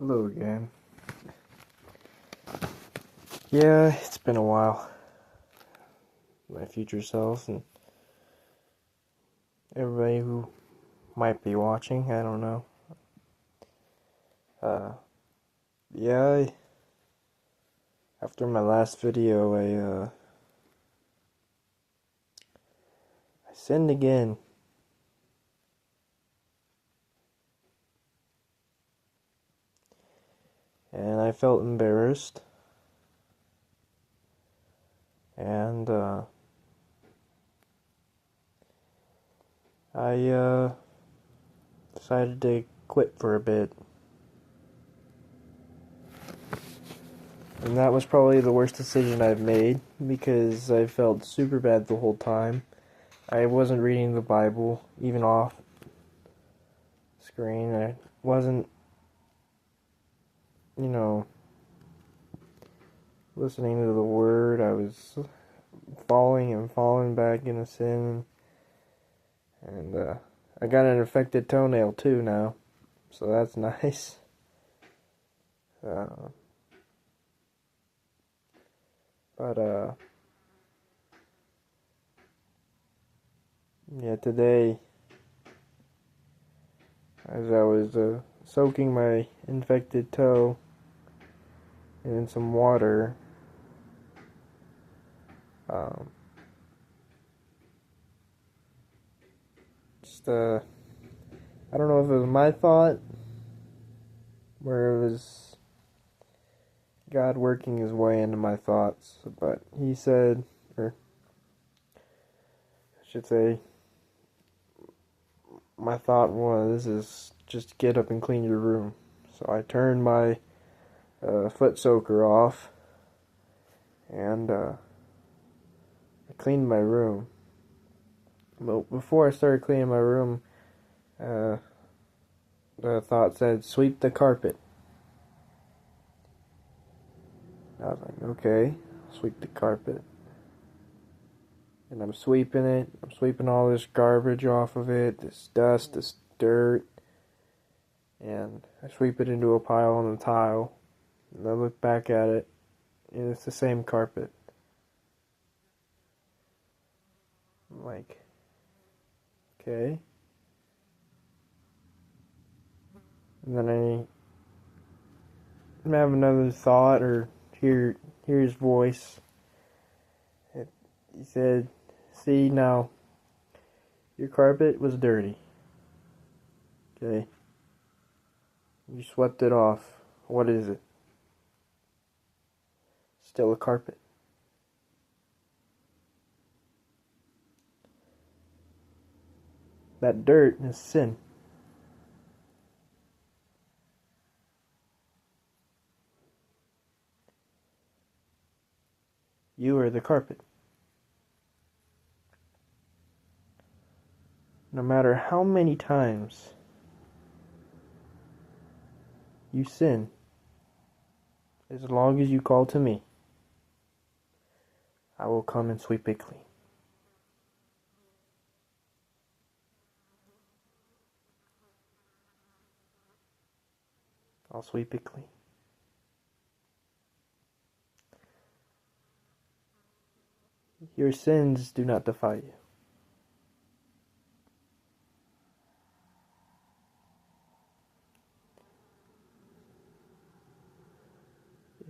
Hello again. Yeah, it's been a while. My future self and everybody who might be watching, I don't know. Uh, yeah, after my last video, I sinned again. And I felt embarrassed. And, I decided to quit for a bit. And that was probably the worst decision I've made because I felt super bad the whole time. I wasn't reading the Bible, even off screen. I wasn't, listening to the word. I was falling and falling back into sin. And I got an infected toenail too now. So that's nice. Uh, but yeah, today, as I was soaking my infected toe in some water, um, just I don't know if it was my thought, or it was God working his way into my thoughts, but he said, or I should say, my thought is just get up and clean your room. So I turned my foot soaker off, and I cleaned my room. But before I started cleaning my room, uh, the thought said, sweep the carpet. I was like, okay, sweep the carpet. And I'm sweeping it. I'm sweeping all this garbage off of it, this dust, this dirt. And I sweep it into a pile on the tile. And I look back at it, and it's the same carpet. I'm like, okay. And then I have another thought, or hear his voice. He said, see, now, your carpet was dirty. Okay? You swept it off. What is it? Still a carpet. That dirt is sin. You are the carpet. No matter how many times you sin, as long as you call to me, I will come and sweep it clean. I'll sweep it clean. Your sins do not defy you.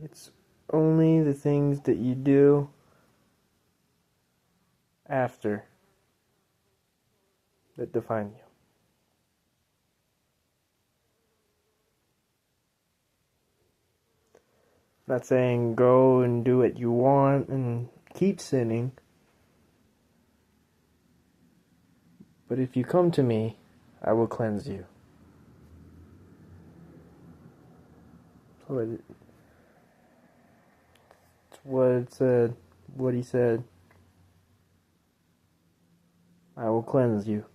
It's only the things that you do after that define you. I'm not saying go and do what you want and keep sinning. But if you come to me, I will cleanse you. So it's what it said, what he said. I will cleanse you.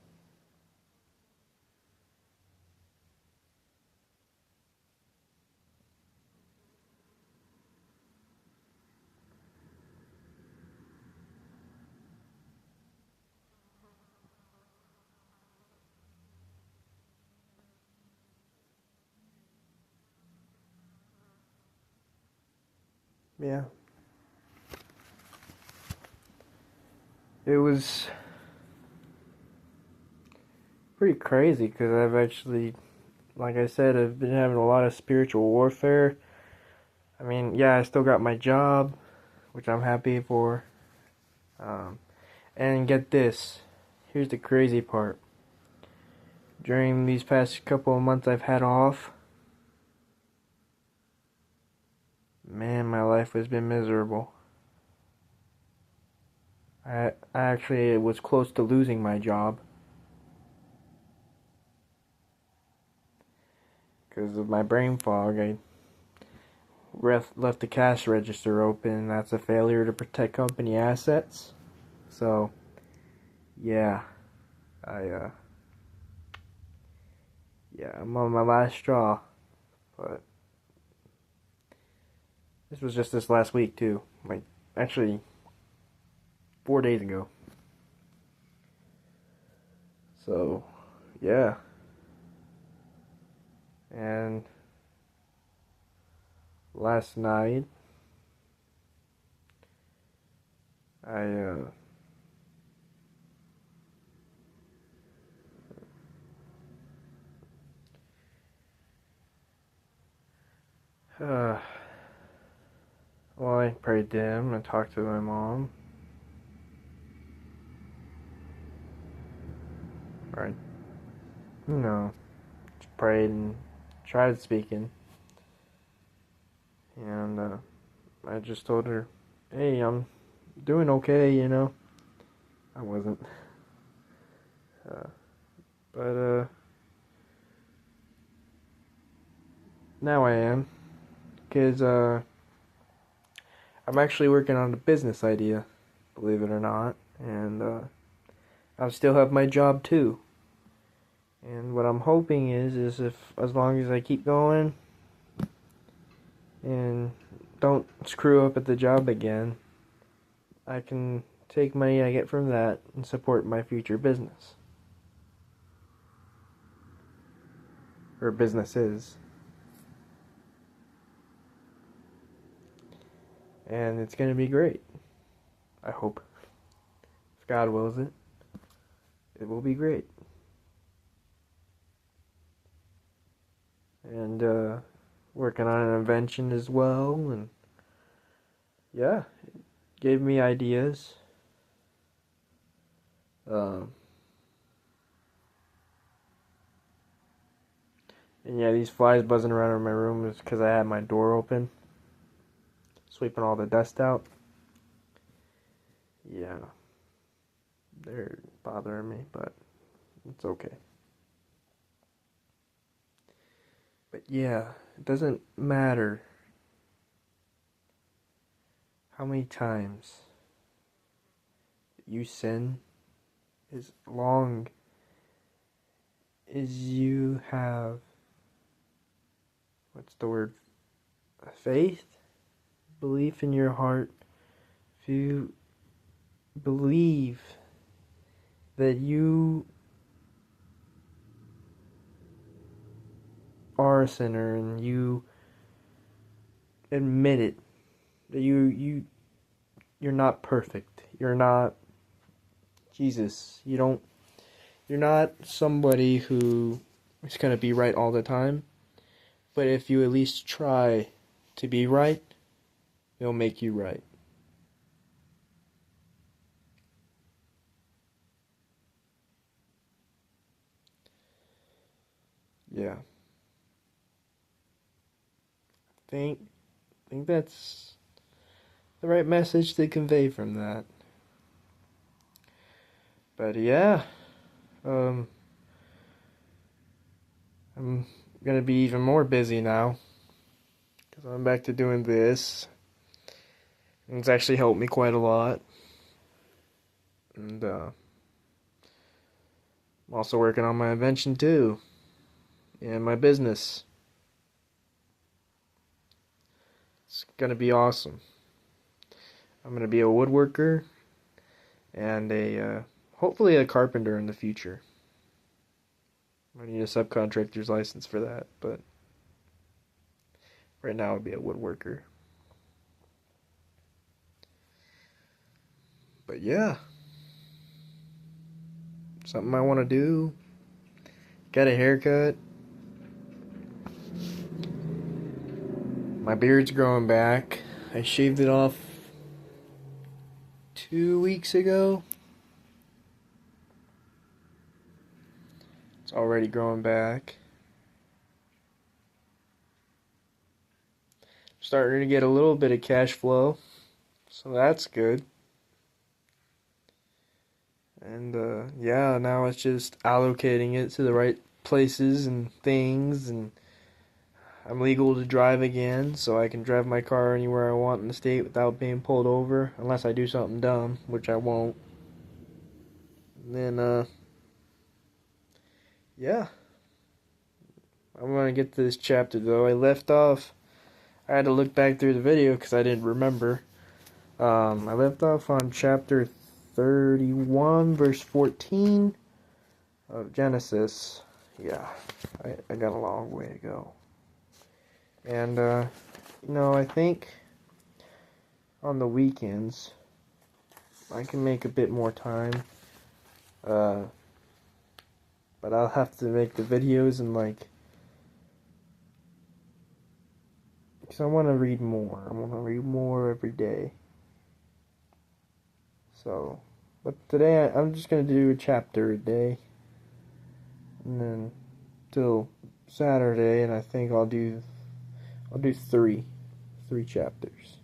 yeah. It was pretty crazy because I've actually, like I said, I've been having a lot of spiritual warfare. I mean, yeah, I still got my job, which I'm happy for. Um, and get this, here's the crazy part. During these past couple of months I've had off, man, my life has been miserable. I actually was close to losing my job because of my brain fog. I left the cash register open. That's a failure to protect company assets. So, yeah, I I'm on my last straw. But this was just this last week too. Like, actually, 4 days ago. So, yeah, and last night I uh well, I prayed to him and talked to my mom. Right, you know, just prayed and tried speaking, and I just told her, "Hey, I'm doing okay," you know. I wasn't, uh, but now I am, cause I'm actually working on a business idea, believe it or not, and I still have my job too. And what I'm hoping is if as long as I keep going and don't screw up at the job again, I can take money I get from that and support my future business. Or businesses. And it's going to be great. I hope. If God wills it, it will be great. And working on an invention as well. And yeah, it gave me ideas. Um, and yeah, these flies buzzing around in my room is because I had my door open, sweeping all the dust out. Yeah, they're bothering me, but it's okay. But yeah, it doesn't matter how many times you sin, as long as you have, what's the word, faith, belief in your heart. If you believe that you are a sinner and you admit it, that you're not perfect, you're not Jesus, you're not somebody who is going to be right all the time, but if you at least try to be right, it'll make you right. Yeah. Think think that's the right message to convey from that. But yeah, um, I'm gonna be even more busy now because I'm back to doing this. And it's actually helped me quite a lot. And I'm also working on my invention too, and my business. It's gonna be awesome. I'm gonna be a woodworker and a hopefully a carpenter in the future. I need a subcontractor's license for that, but right now I'll be a woodworker. But yeah, something I want to do. Got a haircut. My beard's growing back. I shaved it off 2 weeks ago. It's already growing back. Starting to get a little bit of cash flow, so that's good. And yeah, now it's just allocating it to the right places and things, and I'm legal to drive again, so I can drive my car anywhere I want in the state without being pulled over, unless I do something dumb, which I won't. And then yeah, I'm gonna get to this chapter though. I left off. I had to look back through the video because I didn't remember. I left off on chapter 31, verse 14 of Genesis. Yeah, I got a long way to go. And, I think on the weekends, I can make a bit more time. But I'll have to make the videos and, because I want to read more. I want to read more every day. So, but today I'm just going to do a chapter a day. And then till Saturday, and I think I'll do three chapters.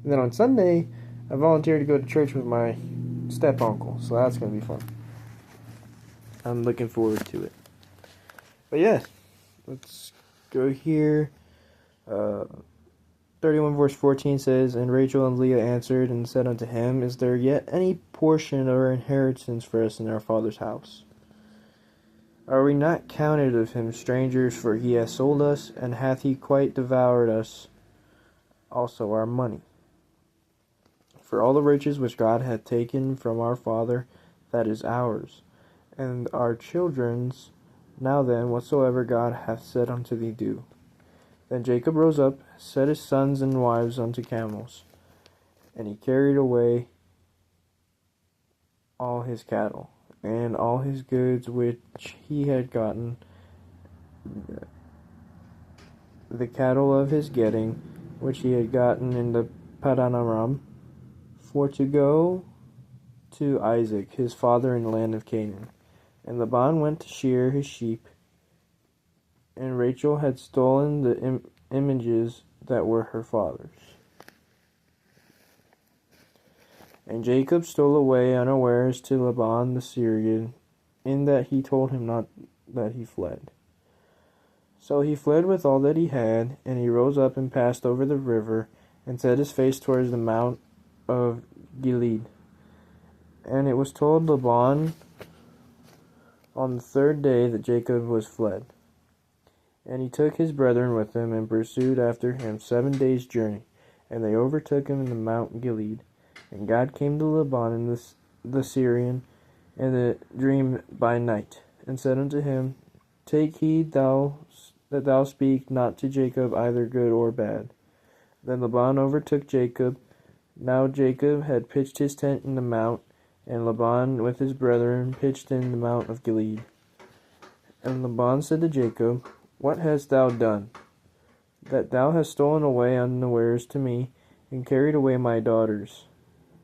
And then on Sunday, I volunteered to go to church with my step uncle, so that's gonna be fun. I'm looking forward to it. But yeah, let's go here. 31 verse 14 says, "And Rachel and Leah answered and said unto him, Is there yet any portion or inheritance for us in our father's house? Are we not counted of him strangers? For he has sold us, and hath he quite devoured us also our money? For all the riches which God hath taken from our father, that is ours, and our children's. Now then, whatsoever God hath said unto thee, do." Then Jacob rose up, set his sons and wives unto camels, and he carried away all his cattle, and all his goods which he had gotten, the cattle of his getting, which he had gotten in the Paddan Aram, for to go to Isaac his father in the land of Canaan. And Laban went to shear his sheep, and Rachel had stolen the images that were her father's. And Jacob stole away unawares to Laban the Syrian, in that he told him not that he fled. So he fled with all that he had, and he rose up and passed over the river, and set his face towards the mount of Gilead. And it was told Laban on the third day that Jacob was fled. And he took his brethren with him, and pursued after him 7 days' journey, and they overtook him in the mount Gilead. And God came to Laban in the Syrian in the dream by night, and said unto him, Take heed that thou speak not to Jacob either good or bad. Then Laban overtook Jacob. Now Jacob had pitched his tent in the mount, and Laban with his brethren pitched in the mount of Gilead. And Laban said to Jacob, What hast thou done, that thou hast stolen away unawares to me, and carried away my daughters,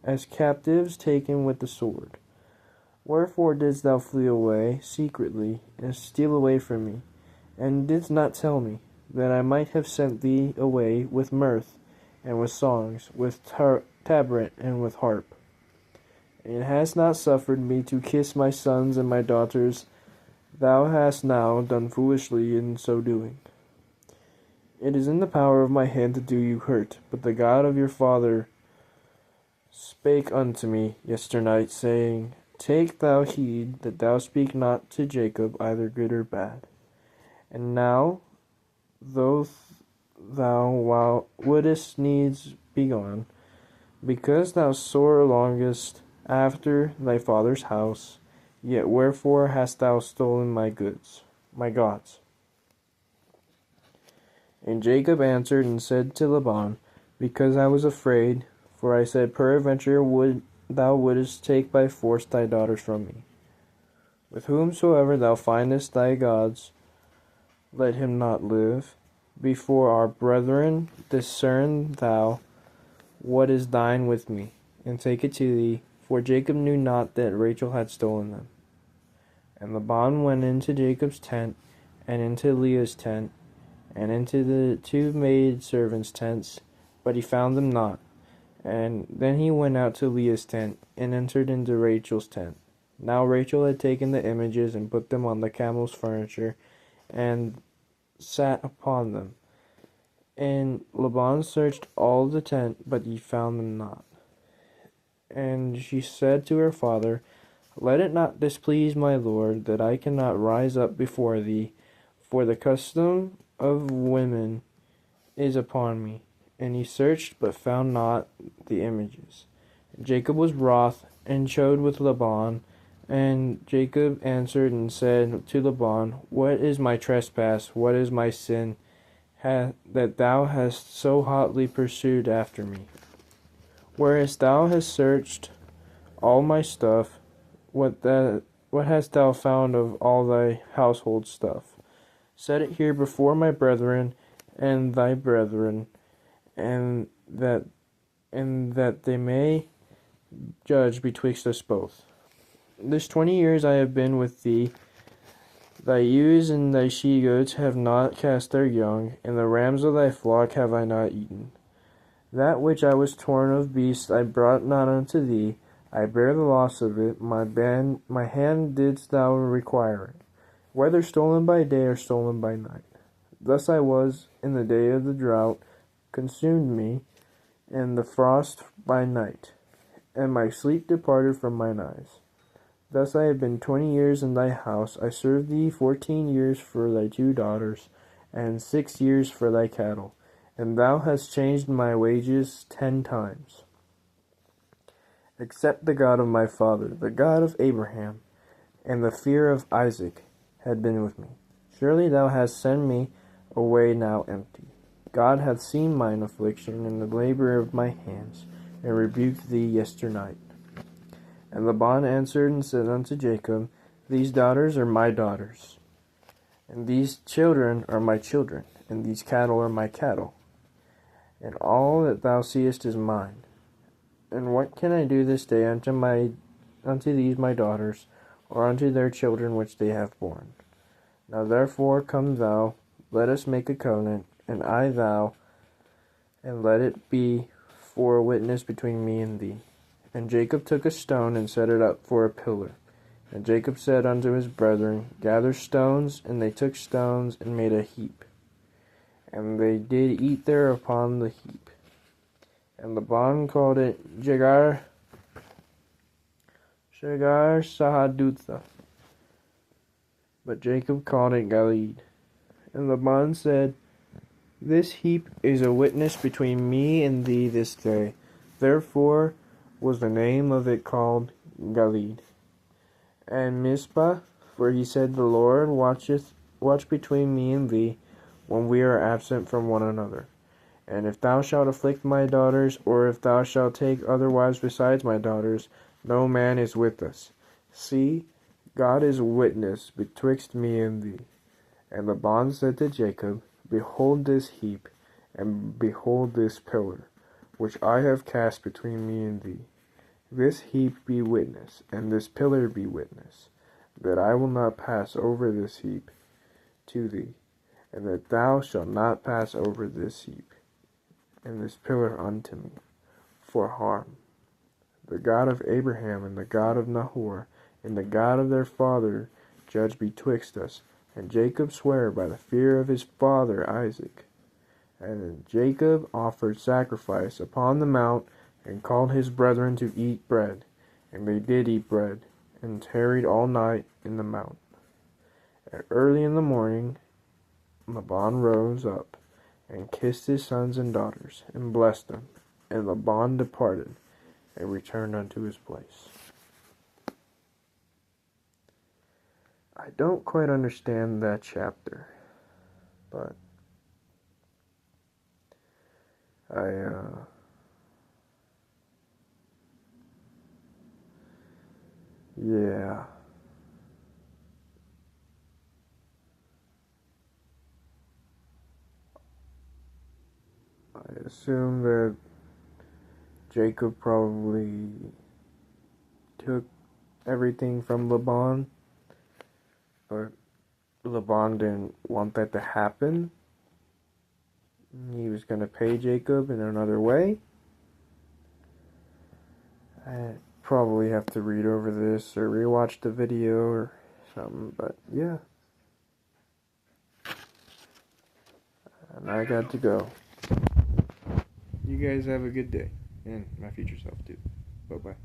as captives taken with the sword? Wherefore didst thou flee away secretly, and steal away from me, and didst not tell me, that I might have sent thee away with mirth, and with songs, with tabret, and with harp? And hast not suffered me to kiss my sons and my daughters. Thou hast now done foolishly in so doing. It is in the power of my hand to do you hurt, but the God of your father spake unto me yesternight, saying, Take thou heed that thou speak not to Jacob either good or bad. And now, though thou wouldest needs be gone, because thou sore longest after thy father's house, yet wherefore hast thou stolen my goods, my gods? And Jacob answered and said to Laban, Because I was afraid For I said, Peradventure thou wouldest take by force thy daughters from me. With whomsoever thou findest thy gods, let him not live. Before our brethren discern thou what is thine with me, and take it to thee. For Jacob knew not that Rachel had stolen them. And Laban went into Jacob's tent, and into Leah's tent, and into the two maidservants' tents, but he found them not. And then he went out to Leah's tent, and entered into Rachel's tent. Now Rachel had taken the images, and put them on the camel's furniture, and sat upon them. And Laban searched all the tent, but he found them not. And she said to her father, Let it not displease my lord, that I cannot rise up before thee, for the custom of women is upon me. And he searched, but found not the images. And Jacob was wroth, and chode with Laban. And Jacob answered and said to Laban, What is my trespass? What is my sin, that thou hast so hotly pursued after me? Whereas thou hast searched all my stuff, what hast thou found of all thy household stuff? Set it here before my brethren and thy brethren, and that they may judge betwixt us both. This 20 years I have been with thee. Thy ewes and thy she-goats have not cast their young, and the rams of thy flock have I not eaten. That which I was torn of beasts I brought not unto thee. I bear the loss of it. My hand didst thou require it, whether stolen by day or stolen by night. Thus I was in the day of the drought, consumed me, and the frost by night, and my sleep departed from mine eyes. Thus I have been 20 years in thy house. I served thee 14 years for thy 2 daughters, and 6 years for thy cattle. And thou hast changed my wages 10 times. Except the God of my father, the God of Abraham, and the fear of Isaac had been with me. Surely thou hast sent me away now empty. God hath seen mine affliction and the labor of my hands, and rebuked thee yesternight. And Laban answered and said unto Jacob, These daughters are my daughters, and these children are my children, and these cattle are my cattle. And all that thou seest is mine. And what can I do this day unto these my daughters, or unto their children which they have borne? Now therefore come thou, let us make a covenant, and I thou, and let it be for a witness between me and thee. And Jacob took a stone, and set it up for a pillar. And Jacob said unto his brethren, Gather stones. And they took stones, and made a heap. And they did eat there upon the heap. And Laban called it Jegar Sahadutha. But Jacob called it Galeed. And Laban said, This heap is a witness between me and thee this day. Therefore was the name of it called Galeed. And Mizpah, for he said, The Lord watch between me and thee, when we are absent from one another. And if thou shalt afflict my daughters, or if thou shalt take other wives besides my daughters, no man is with us. See, God is witness betwixt me and thee. And Laban said to Jacob, Behold this heap, and behold this pillar, which I have cast between me and thee. This heap be witness, and this pillar be witness, that I will not pass over this heap to thee, and that thou shalt not pass over this heap and this pillar unto me, for harm. The God of Abraham and the God of Nahor and the God of their father judge betwixt us. And Jacob sware by the fear of his father Isaac. And Jacob offered sacrifice upon the mount, and called his brethren to eat bread. And they did eat bread, and tarried all night in the mount. And early in the morning Laban rose up, and kissed his sons and daughters, and blessed them. And Laban departed, and returned unto his place. I don't quite understand that chapter, but Yeah. I assume that Jacob probably took everything from Laban, but Laban didn't want that to happen. He was going to pay Jacob in another way. I probably have to read over this or rewatch the video or something, but yeah. And I got to go. You guys have a good day, and my future self too. Bye-bye.